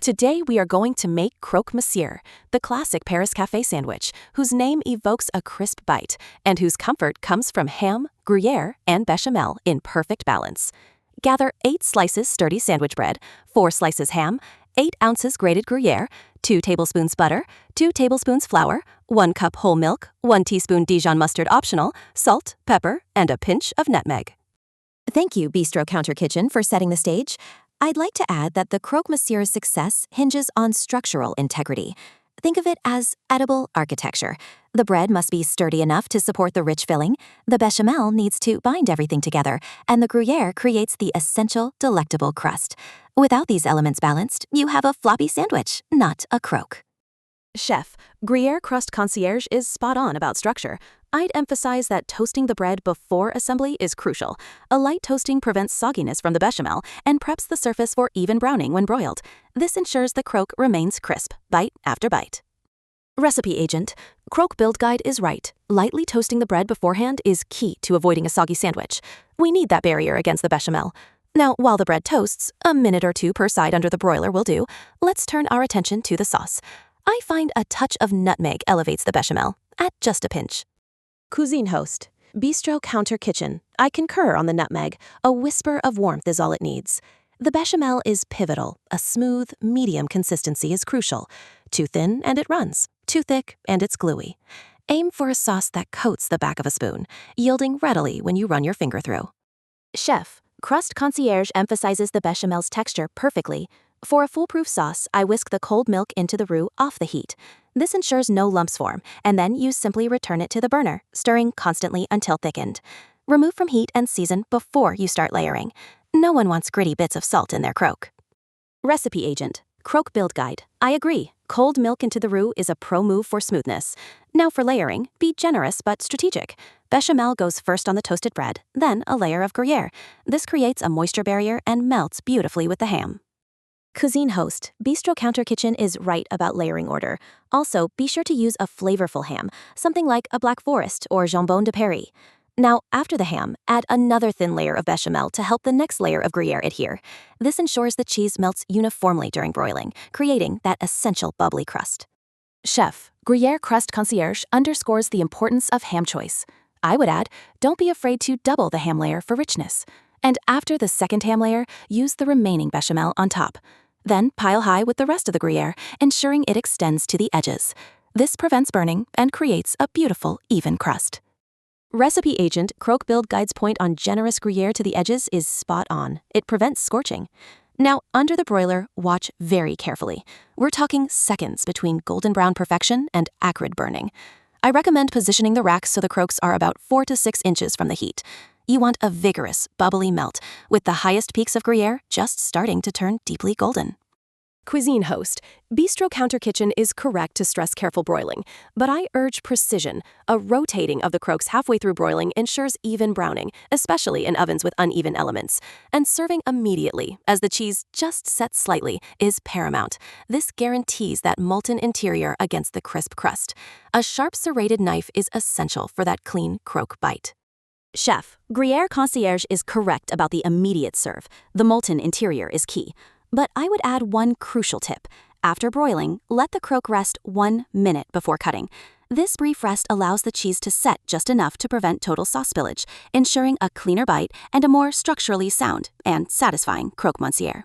Today we are going to make Croque Monsieur, the classic Paris cafe sandwich, whose name evokes a crisp bite, and whose comfort comes from ham, Gruyere, and Bechamel in perfect balance. Gather 8 slices sturdy sandwich bread, 4 slices ham, 8 ounces grated Gruyere, 2 tablespoons butter, 2 tablespoons flour, 1 cup whole milk, 1 teaspoon Dijon mustard optional, salt, pepper, and a pinch of nutmeg. Thank you, Bistro Counter Kitchen, for setting the stage. I'd like to add that the Croque Monsieur's success hinges on structural integrity. Think of it as edible architecture. The bread must be sturdy enough to support the rich filling, the bechamel needs to bind everything together, and the Gruyere creates the essential, delectable crust. Without these elements balanced, you have a floppy sandwich, not a croque. Chef, Gruyere crust concierge is spot on about structure. I'd emphasize that toasting the bread before assembly is crucial. A light toasting prevents sogginess from the bechamel and preps the surface for even browning when broiled. This ensures the croque remains crisp, bite after bite. Recipe agent, Croque build guide is right. Lightly toasting the bread beforehand is key to avoiding a soggy sandwich. We need that barrier against the bechamel. Now, while the bread toasts, a minute or 2 per side under the broiler will do, let's turn our attention to the sauce. I find a touch of nutmeg elevates the bechamel, at just a pinch. Cuisine host, Bistro Counter Kitchen. I concur on the nutmeg. A whisper of warmth is all it needs. The bechamel is pivotal. A smooth, medium consistency is crucial. Too thin and it runs. Too thick and it's gluey. Aim for a sauce that coats the back of a spoon, yielding readily when you run your finger through. Chef, crust concierge emphasizes the bechamel's texture perfectly. For a foolproof sauce, I whisk the cold milk into the roux off the heat. This ensures no lumps form, and then you simply return it to the burner, stirring constantly until thickened. Remove from heat and season before you start layering. No one wants gritty bits of salt in their croque. Recipe agent, Croque build guide. I agree. Cold milk into the roux is a pro move for smoothness. Now for layering, be generous but strategic. Bechamel goes first on the toasted bread, then a layer of Gruyere. This creates a moisture barrier and melts beautifully with the ham. Cuisine host, Bistro Counter Kitchen is right about layering order. Also, be sure to use a flavorful ham, something like a Black Forest or Jambon de Paris. Now, after the ham, add another thin layer of bechamel to help the next layer of Gruyere adhere. This ensures the cheese melts uniformly during broiling, creating that essential bubbly crust. Chef, Gruyere crust concierge underscores the importance of ham choice. I would add, don't be afraid to double the ham layer for richness. And after the second ham layer, use the remaining bechamel on top. Then pile high with the rest of the Gruyere, ensuring it extends to the edges. This prevents burning and creates a beautiful, even crust. Recipe agent Croque build guide's point on generous Gruyere to the edges is spot on. It prevents scorching. Now, under the broiler, watch very carefully. We're talking seconds between golden brown perfection and acrid burning. I recommend positioning the racks so the croques are about 4 to 6 inches from the heat. You want a vigorous, bubbly melt, with the highest peaks of Gruyere just starting to turn deeply golden. Cuisine host, Bistro Counter Kitchen is correct to stress careful broiling, but I urge precision. A rotating of the croques halfway through broiling ensures even browning, especially in ovens with uneven elements. And serving immediately, as the cheese just sets slightly, is paramount. This guarantees that molten interior against the crisp crust. A sharp serrated knife is essential for that clean croque bite. Chef, Gruyere concierge is correct about the immediate serve. The molten interior is key. But I would add one crucial tip. After broiling, let the croque rest 1 minute before cutting. This brief rest allows the cheese to set just enough to prevent total sauce spillage, ensuring a cleaner bite and a more structurally sound and satisfying Croque Monsieur.